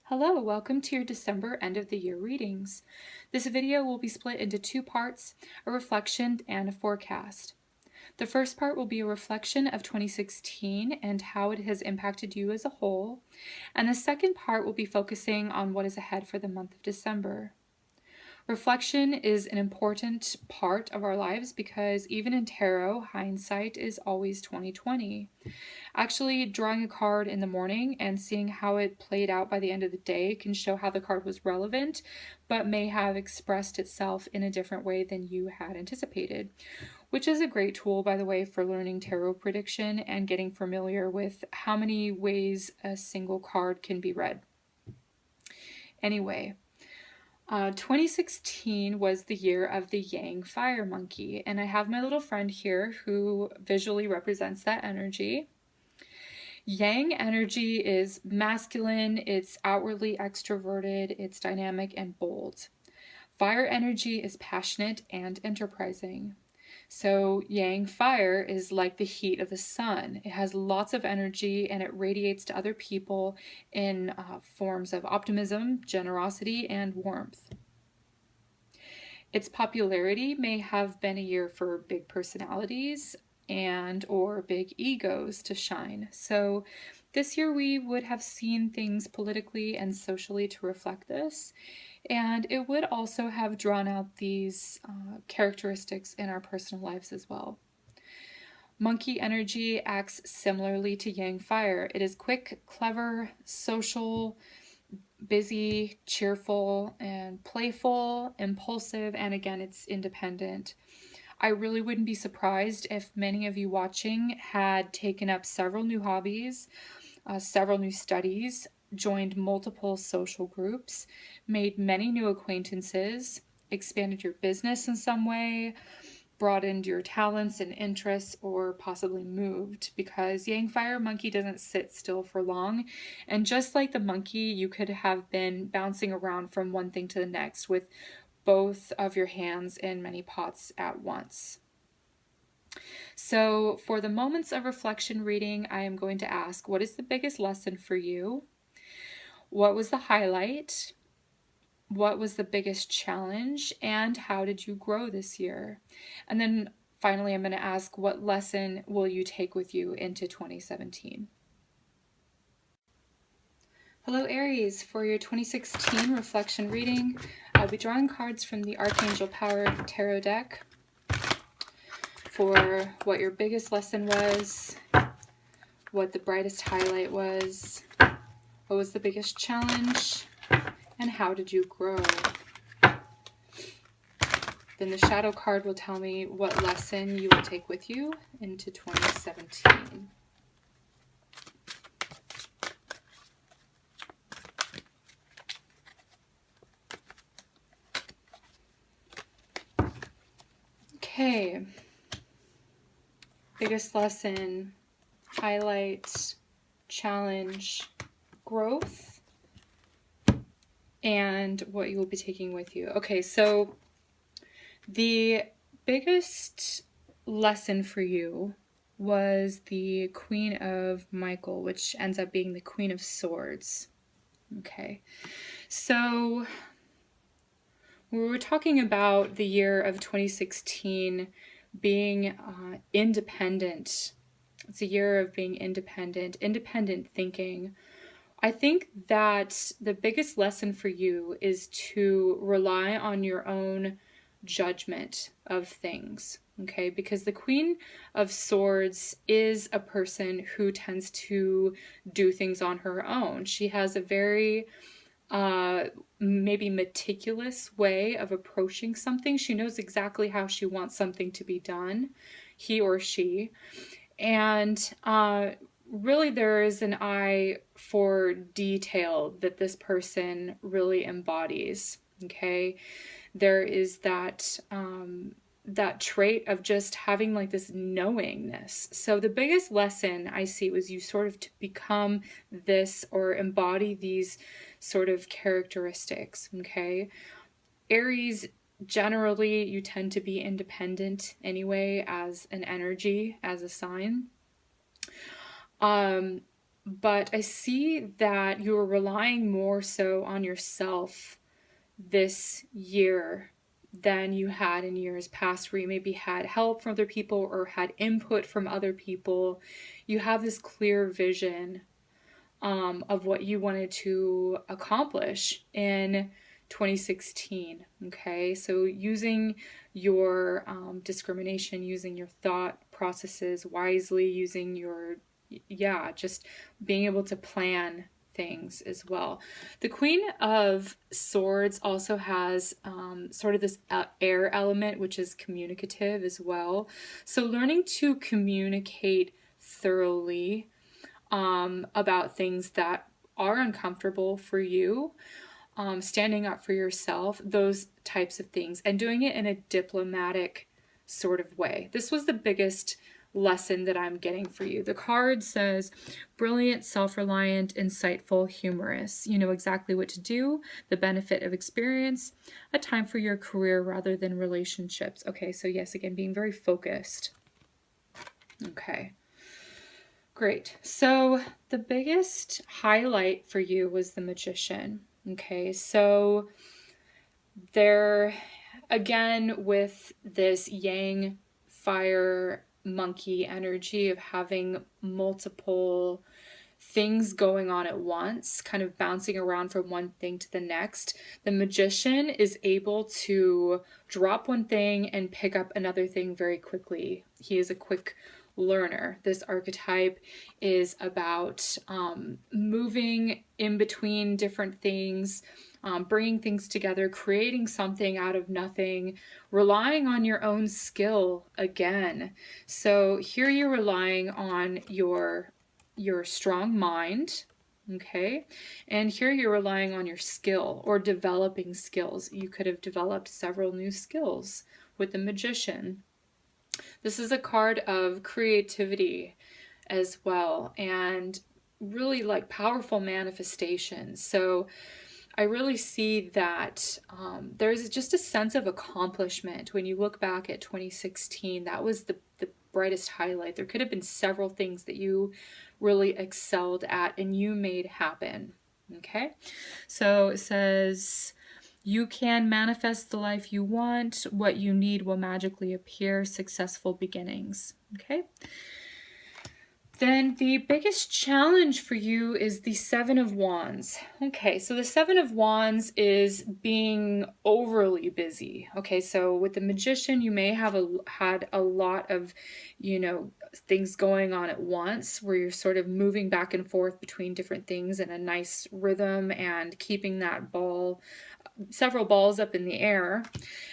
Hello, welcome to your December end of the year readings. This video will be split into two parts, a reflection and a forecast. The first part will be a reflection of 2016 and how it has impacted you as a whole, and the second part will be focusing on what is ahead for the month of December. Reflection is an important part of our lives because even in tarot, hindsight is always 2020. Actually, drawing a card in the morning and seeing how it played out by the end of the day can show how the card was relevant, but may have expressed itself in a different way than you had anticipated, which is a great tool, by the way, for learning tarot prediction and getting familiar with how many ways a single card can be read. Anyway, 2016 was the year of the Yang fire monkey, and I have my little friend here who visually represents that energy. Yang energy is masculine, it's outwardly extroverted, it's dynamic and bold. Fire energy is passionate and enterprising. So Yang fire is like the heat of the sun. It has lots of energy and it radiates to other people in forms of optimism, generosity, and warmth. Its popularity may have been a year for big personalities and or big egos to shine. So this year we would have seen things politically and socially to reflect this, and it would also have drawn out these characteristics in our personal lives as well. Monkey energy acts similarly to Yang fire. It is quick, clever, social, busy, cheerful, and playful, impulsive, and again, it's independent. I really wouldn't be surprised if many of you watching had taken up several new hobbies, several new studies, joined multiple social groups, made many new acquaintances, expanded your business in some way, broadened your talents and interests, or possibly moved, because Yang fire monkey doesn't sit still for long. And just like the monkey, you could have been bouncing around from one thing to the next with both of your hands in many pots at once. So for the moments of reflection reading, I am going to ask, what is the biggest lesson for you? What was the highlight? What was the biggest challenge? And how did you grow this year? And then finally, I'm going to ask, what lesson will you take with you into 2017? Hello Aries, for your 2016 reflection reading, I'll be drawing cards from the Archangel Power Tarot deck for what your biggest lesson was, what the brightest highlight was, what was the biggest challenge, and how did you grow? Then the shadow card will tell me what lesson you will take with you into 2017. Okay, biggest lesson, highlight, challenge, growth, and what you will be taking with you. Okay, so the biggest lesson for you was the Queen of Michael, which ends up being the Queen of Swords. Okay, so we were talking about the year of 2016 being independent. It's a year of being independent thinking. I think that the biggest lesson for you is to rely on your own judgment of things, okay? Because the Queen of Swords is a person who tends to do things on her own. She has a very maybe meticulous way of approaching something. She knows exactly how she wants something to be done, he or she. And really there is an eye for detail that this person really embodies, okay? There is that that trait of just having like this knowingness. So the biggest lesson I see was you sort of to become this or embody these sort of characteristics, okay? Aries, generally you tend to be independent anyway as an energy, as a sign. but I see that you're relying more so on yourself this year than you had in years past, where you maybe had help from other people or had input from other people. You have this clear vision of what you wanted to accomplish in 2016. Okay, so using your discrimination, using your thought processes wisely, using your, yeah, just being able to plan things as well. The Queen of Swords also has sort of this air element, which is communicative as well. So learning to communicate thoroughly about things that are uncomfortable for you, standing up for yourself, those types of things, and doing it in a diplomatic sort of way. This was the biggest lesson that I'm getting for you. The card says, brilliant, self-reliant, insightful, humorous. You know exactly what to do, the benefit of experience, a time for your career rather than relationships. Okay, so yes, again, being very focused. Okay. Great. So the biggest highlight for you was the Magician. Okay, so there, again, with this Yang fire monkey energy of having multiple things going on at once, kind of bouncing around from one thing to the next, the Magician is able to drop one thing and pick up another thing very quickly. He is a quick learner. This archetype is about moving in between different things, bringing things together, creating something out of nothing, relying on your own skill again. So here you're relying on your strong mind, okay? And here you're relying on your skill or developing skills. You could have developed several new skills with the Magician. This is a card of creativity as well, and really like powerful manifestation. So I really see that there's just a sense of accomplishment. When you look back at 2016, that was the brightest highlight. There could have been several things that you really excelled at and you made happen. Okay, so it says, you can manifest the life you want. What you need will magically appear. Successful beginnings. Okay. Then the biggest challenge for you is the Seven of Wands. Okay, so the Seven of Wands is being overly busy. Okay, so with the Magician, you may have had a lot of, things going on at once, where you're sort of moving back and forth between different things in a nice rhythm and keeping that several balls up in the air.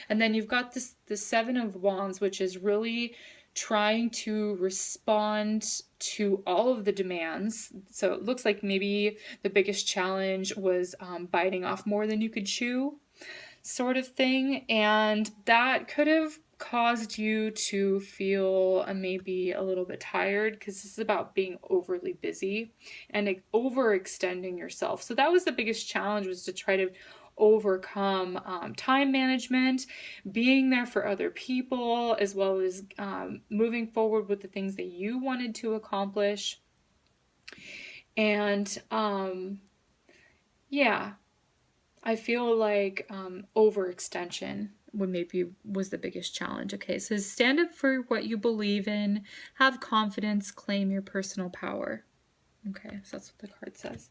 And then you've got the Seven of Wands, which is really trying to respond to all of the demands. So it looks like maybe the biggest challenge was biting off more than you could chew, sort of thing. And that could have caused you to feel maybe a little bit tired, because this is about being overly busy and overextending yourself. So that was the biggest challenge, was to try to overcome time management, being there for other people, as well as moving forward with the things that you wanted to accomplish. And yeah, I feel like overextension was the biggest challenge. Okay, so stand up for what you believe in, have confidence, claim your personal power. Okay, so that's what the card says.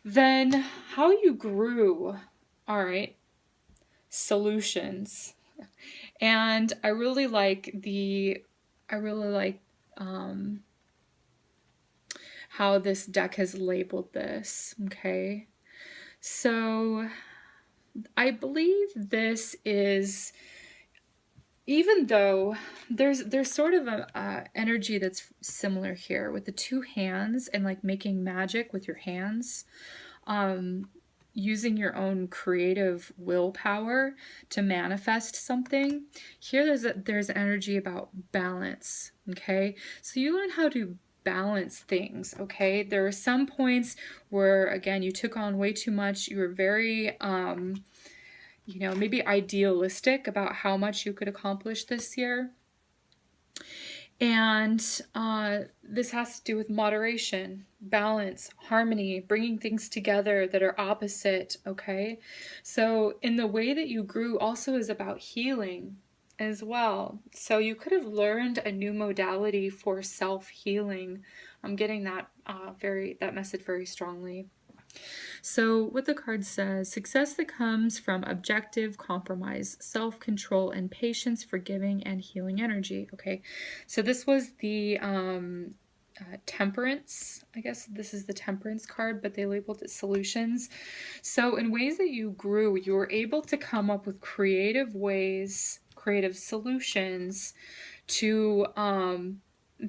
Then how you grew. All right, solutions. And I really like how this deck has labeled this. Okay, so I believe this is, even though there's sort of a energy that's similar here with the two hands and like making magic with your hands, using your own creative willpower to manifest something. Here there's energy about balance. Okay, so you learn how to balance things. Okay, there are some points where, again, you took on way too much. You were very maybe idealistic about how much you could accomplish this year. And this has to do with moderation, balance, harmony, bringing things together that are opposite, okay? So, in the way that you grew, also is about healing as well. So, you could have learned a new modality for self healing. I'm getting that that message very strongly. So, what the card says, success that comes from objective compromise, self control, and patience, forgiving, and healing energy. Okay, so this was the temperance. I guess this is the temperance card, but they labeled it solutions. So, in ways that you grew, you were able to come up with creative ways, creative solutions to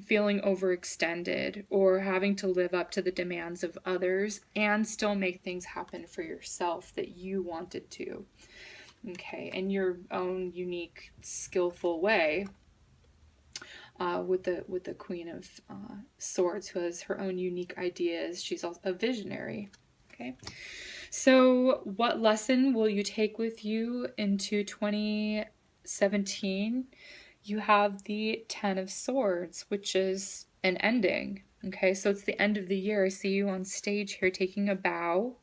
feeling overextended or having to live up to the demands of others and still make things happen for yourself that you wanted to. Okay, in your own unique, skillful way. With the Queen of Swords, who has her own unique ideas. She's also a visionary. Okay, so what lesson will you take with you into 2017? You have the Ten of Swords, which is an ending. Okay, so it's the end of the year. I see you on stage here taking a bow.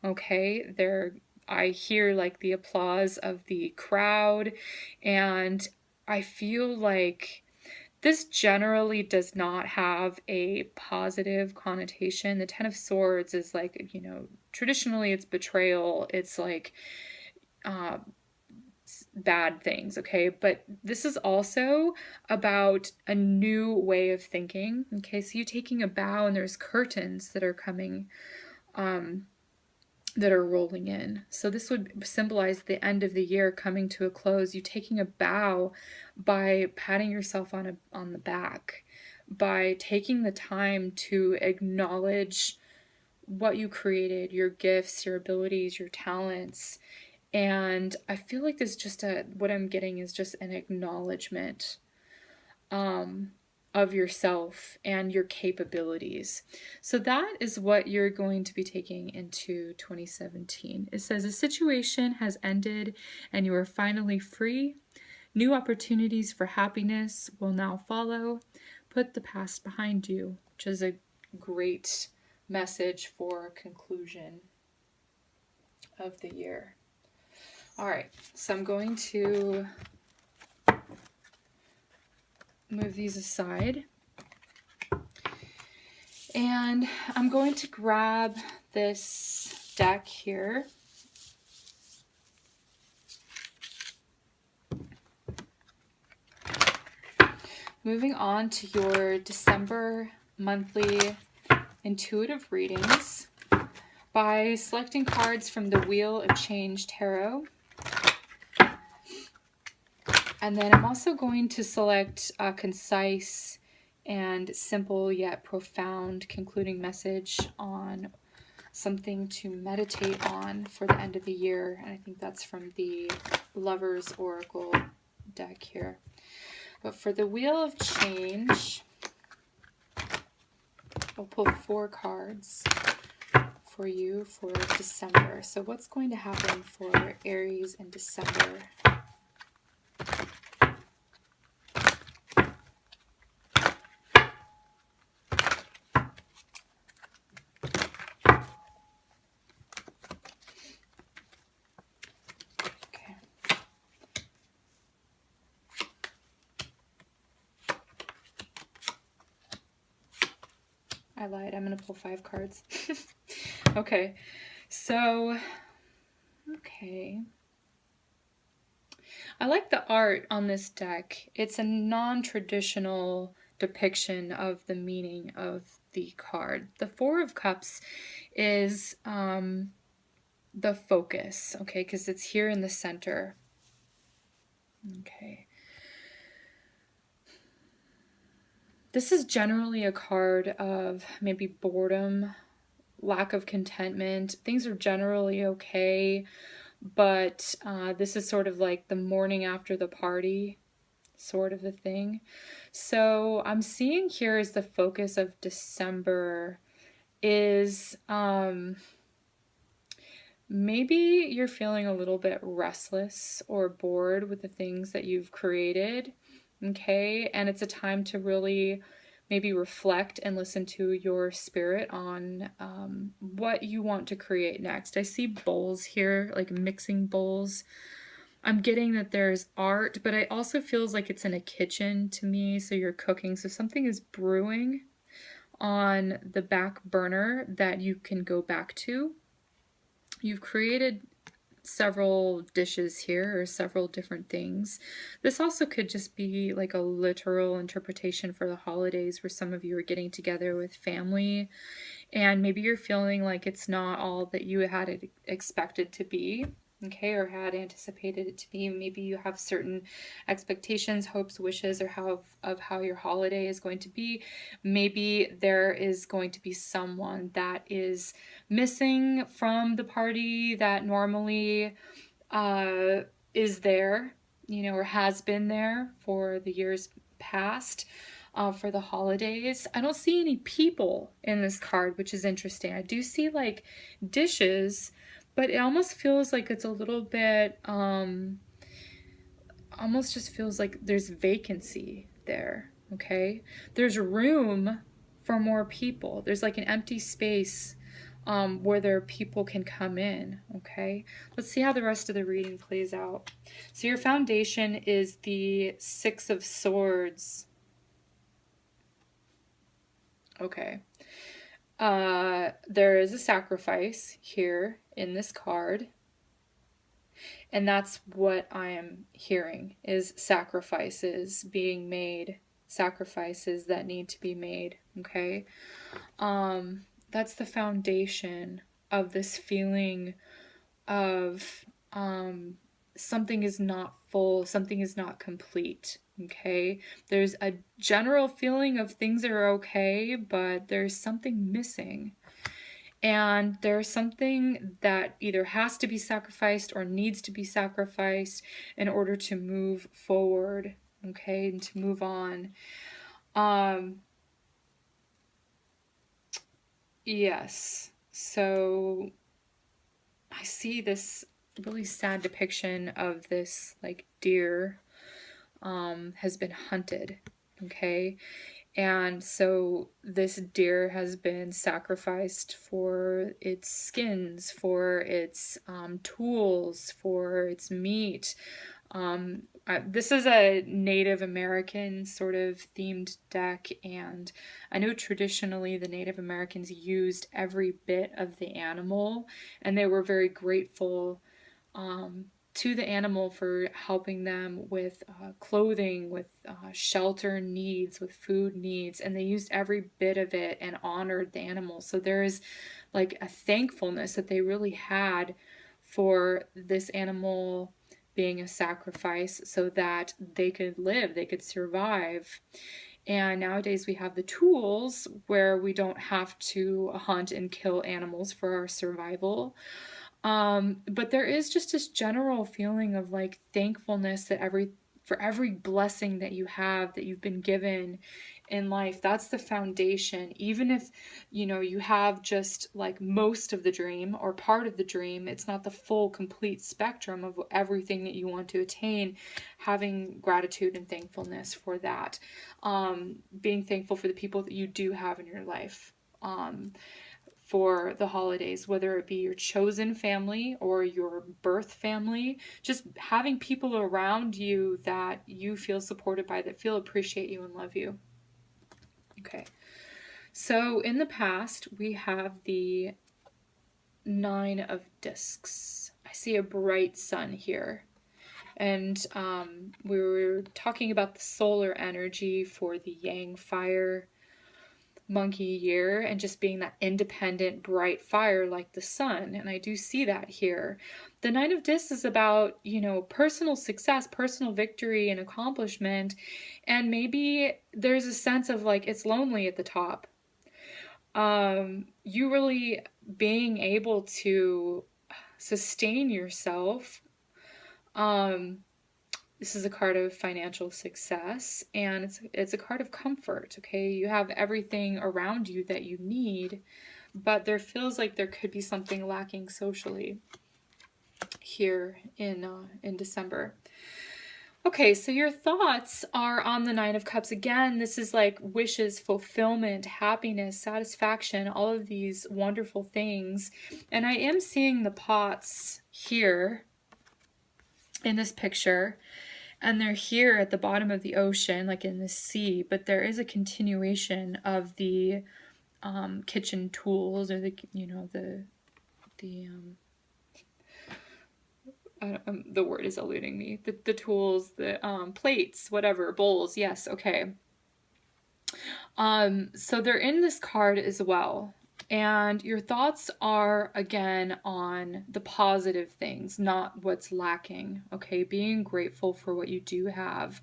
Okay, I hear like the applause of the crowd, and I feel like this generally does not have a positive connotation. The Ten of Swords is like, traditionally it's betrayal. It's like bad things, okay? But this is also about a new way of thinking, okay? So you taking a bow and there's curtains that are coming, that are rolling in. So this would symbolize the end of the year coming to a close. You taking a bow by patting yourself on the back, by taking the time to acknowledge what you created, your gifts, your abilities, your talents. And I feel like this what I'm getting is just an acknowledgement of yourself and your capabilities. So that is what you're going to be taking into 2017. It says a situation has ended and you are finally free. New opportunities for happiness will now follow. Put the past behind you, which is a great message for conclusion of the year. All right, so I'm going to move these aside. And I'm going to grab this deck here. Moving on to your December monthly intuitive readings by selecting cards from the Wheel of Change Tarot. And then I'm also going to select a concise and simple yet profound concluding message on something to meditate on for the end of the year. And I think that's from the Lover's Oracle deck here. But for the Wheel of Change, I'll pull 4 cards for you for December. So what's going to happen for Aries in December? I lied. I'm going to pull 5 cards. Okay. So, okay. I like the art on this deck. It's a non-traditional depiction of the meaning of the card. The 4 of Cups is the focus, okay, because it's here in the center. Okay. This is generally a card of maybe boredom, lack of contentment. Things are generally okay, but this is sort of like the morning after the party sort of a thing. So I'm seeing here is the focus of December is maybe you're feeling a little bit restless or bored with the things that you've created. okay? And it's a time to really maybe reflect and listen to your spirit on what you want to create next. I see bowls here, like mixing bowls. I'm getting that there's art, but it also feels like it's in a kitchen to me, so you're cooking. So something is brewing on the back burner that you can go back to. You've created several dishes here or several different things. This also could just be like a literal interpretation for the holidays where some of you are getting together with family and maybe you're feeling like it's not all that you had it expected to be, okay, or had anticipated it to be. Maybe you have certain expectations, hopes, wishes, or how your holiday is going to be. Maybe there is going to be someone that is missing from the party that normally is there, or has been there for the years past. For the holidays. I don't see any people in this card, which is interesting. I do see like dishes, but it almost feels like it's a little bit, almost just feels like there's vacancy there, okay? There's room for more people. There's like an empty space where there people can come in, okay? Let's see how the rest of the reading plays out. So your foundation is the Six of Swords. Okay. There is a sacrifice here in this card. And that's what I am hearing is sacrifices being made, sacrifices that need to be made, okay? That's the foundation of this feeling of something is not full, something is not complete, okay? There's a general feeling of things are okay, but there's something missing. And there's something that either has to be sacrificed or needs to be sacrificed in order to move forward, okay, and to move on. Yes, so I see this really sad depiction of this like deer has been hunted, okay? And so this deer has been sacrificed for its skins, for its tools, for its meat. This is a Native American sort of themed deck, and I know traditionally the Native Americans used every bit of the animal, and they were very grateful to the animal for helping them with clothing, with shelter needs, with food needs, and they used every bit of it and honored the animal. So there is like a thankfulness that they really had for this animal being a sacrifice so that they could live, they could survive. And nowadays we have the tools where we don't have to hunt and kill animals for our survival. But there is just this general feeling of like thankfulness that for every blessing that you have, that you've been given in life. That's the foundation. Even if, you have just like most of the dream or part of the dream, it's not the full complete spectrum of everything that you want to attain. Having gratitude and thankfulness for that. Being thankful for the people that you do have in your life. For the holidays, whether it be your chosen family or your birth family, just having people around you that you feel supported by, that feel appreciate you and love you. Okay, so in the past we have the Nine of Discs. I see a bright sun here. And we were talking about the solar energy for the Yang fire monkey year and just being that independent bright fire like the sun, and I do see that here. The Nine of Discs is about personal success, personal victory and accomplishment, and maybe there's a sense of like it's lonely at the top. You really being able to sustain yourself. This is a card of financial success, and it's a card of comfort, okay? You have everything around you that you need, but there feels like there could be something lacking socially here in December. Okay, so your thoughts are on the Nine of Cups. Again, this is like wishes, fulfillment, happiness, satisfaction, all of these wonderful things. And I am seeing the pots here in this picture, and they're here at the bottom of the ocean, like in the sea, but there is a continuation of the kitchen tools, or the, you know, the the word is eluding me. The tools, the plates, whatever, bowls. Yes, okay. So they're in this card as well. And your thoughts are again on the positive things, not what's lacking. Okay, being grateful for what you do have.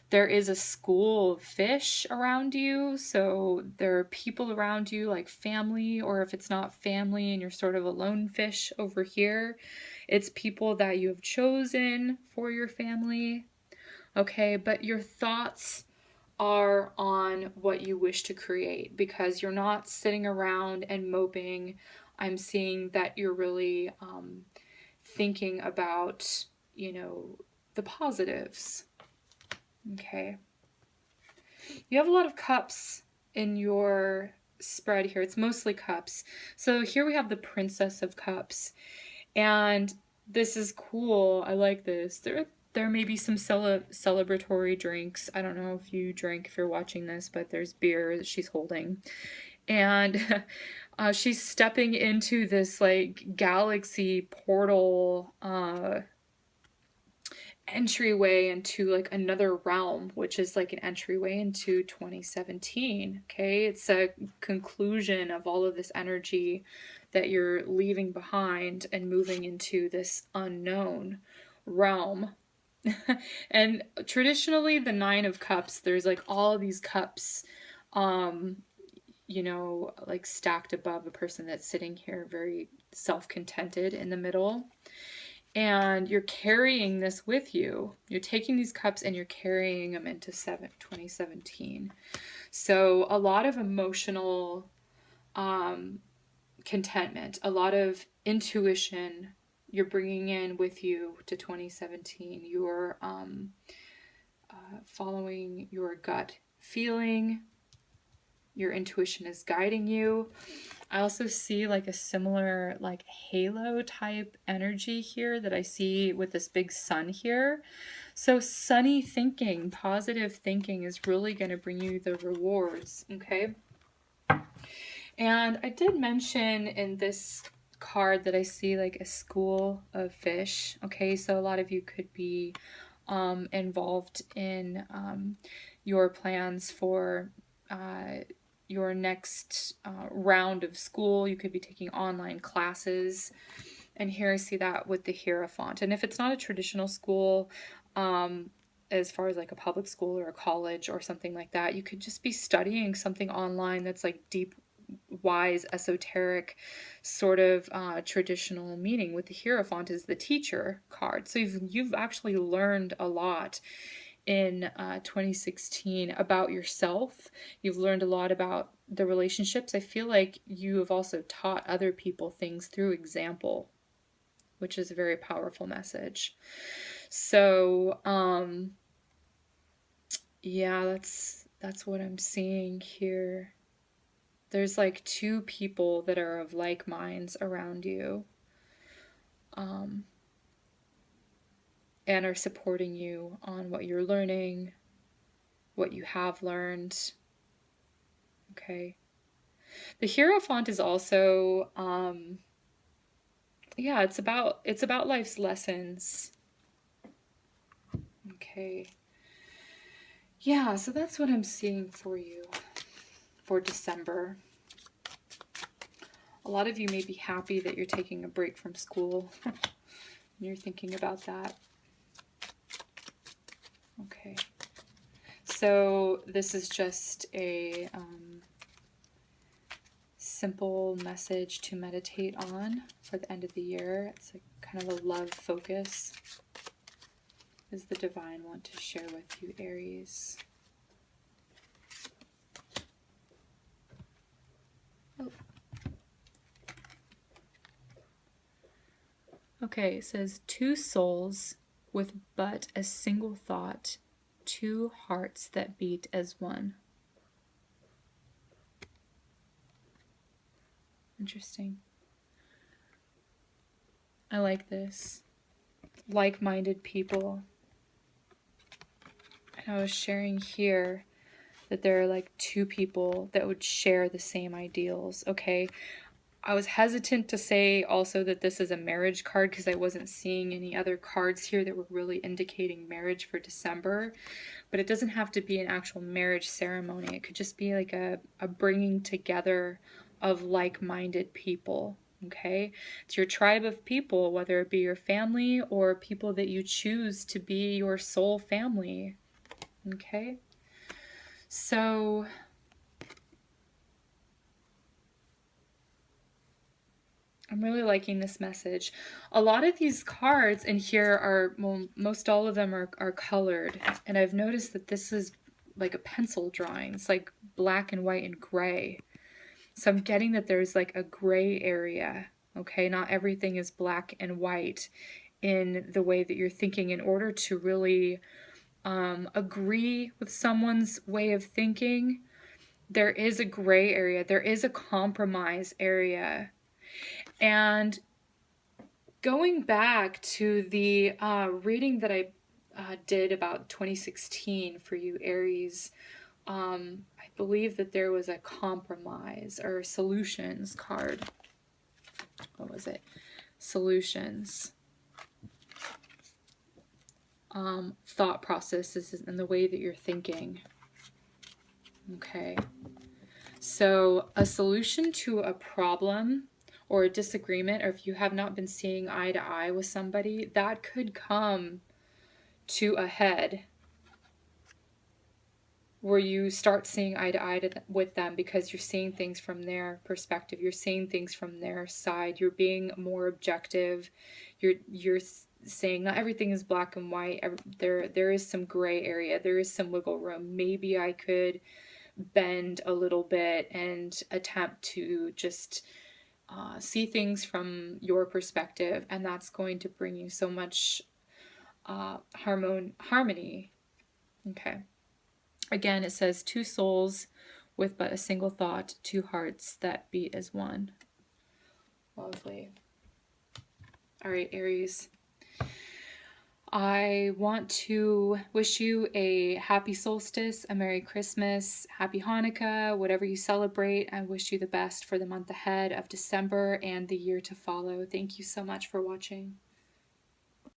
There is a school of fish around you, so there are people around you like family, or if it's not family and you're sort of a lone fish over here, it's people that you have chosen for your family. Okay, but your thoughts are on what you wish to create, because you're not sitting around and moping. I'm seeing that you're really thinking about, you know, the positives. Okay. You have a lot of cups in your spread here. It's mostly cups. So here we have the Princess of Cups. And this is cool. I like this. There may be some celebratory drinks. I don't know if you drink if you're watching this, but there's beer that she's holding. And she's stepping into this like galaxy portal entryway into like another realm, which is like an entryway into 2017. Okay, it's a conclusion of all of this energy that you're leaving behind and moving into this unknown realm. And traditionally, the Nine of Cups, there's like all of these cups, you know, like stacked above a person that's sitting here very self-contented in the middle. And you're carrying this with you. You're taking these cups and you're carrying them into 2017. So a lot of emotional contentment, a lot of intuition you're bringing in with you to 2017. You're following your gut feeling. Your intuition is guiding you. I also see like a similar like halo type energy here that I see with this big sun here. So sunny thinking, positive thinking is really going to bring you the rewards, okay? And I did mention in this card that I see like a school of fish, okay? So a lot of you could be involved in your plans for your next round of school. You could be taking online classes. And here I see that with the Hierophant. And if it's not a traditional school, as far as like a public school or a college or something like that, you could just be studying something online that's like deep, wise, esoteric sort of traditional meaning. With the Hierophant is the teacher card. So you've actually learned a lot in 2016 about yourself. You've learned a lot about the relationships. I feel like you have also taught other people things through example, which is a very powerful message. So yeah, that's what I'm seeing here. There's like two people that are of like minds around you, and are supporting you on what you're learning, what you have learned. Okay. The Hierophant is also, yeah, it's about life's lessons. Okay. Yeah, so that's what I'm seeing for you for December. A lot of you may be happy that you're taking a break from school. You're thinking about that. Okay. So this is just a simple message to meditate on for the end of the year. It's like kind of a love focus. Is the divine want to share with you, Aries? Oh. Okay, it says two souls with but a single thought, two hearts that beat as one. Interesting. I like this. Like-minded people. And I was sharing here that there are like two people that would share the same ideals. Okay, I was hesitant to say also that this is a marriage card because I wasn't seeing any other cards here that were really indicating marriage for December. But it doesn't have to be an actual marriage ceremony. It could just be like a bringing together of like-minded people. Okay, it's your tribe of people, whether it be your family or people that you choose to be your soul family. Okay, so I'm really liking this message. A lot of these cards in here are, well, most all of them are colored. And I've noticed that this is like a pencil drawing. It's like black and white and gray. So I'm getting that there's like a gray area. Okay, not everything is black and white in the way that you're thinking. In order to really agree with someone's way of thinking, there is a gray area. There is a compromise area. And going back to the reading that I did about 2016 for you, Aries, I believe that there was a compromise or solutions card. What was it? Solutions. Thought processes and the way that you're thinking. Okay. So a solution to a problem or a disagreement, or if you have not been seeing eye to eye with somebody, that could come to a head where you start seeing eye to eye with them because you're seeing things from their perspective. You're seeing things from their side. You're being more objective. You're saying not everything is black and white. There is some gray area. There is some wiggle room. Maybe I could bend a little bit and attempt to just see things from your perspective, and that's going to bring you so much harmony. Okay. Again, it says two souls with but a single thought, two hearts that beat as one. Lovely. All right, Aries. I want to wish you a happy solstice, a Merry Christmas, Happy Hanukkah, whatever you celebrate. I wish you the best for the month ahead of December and the year to follow. Thank you so much for watching.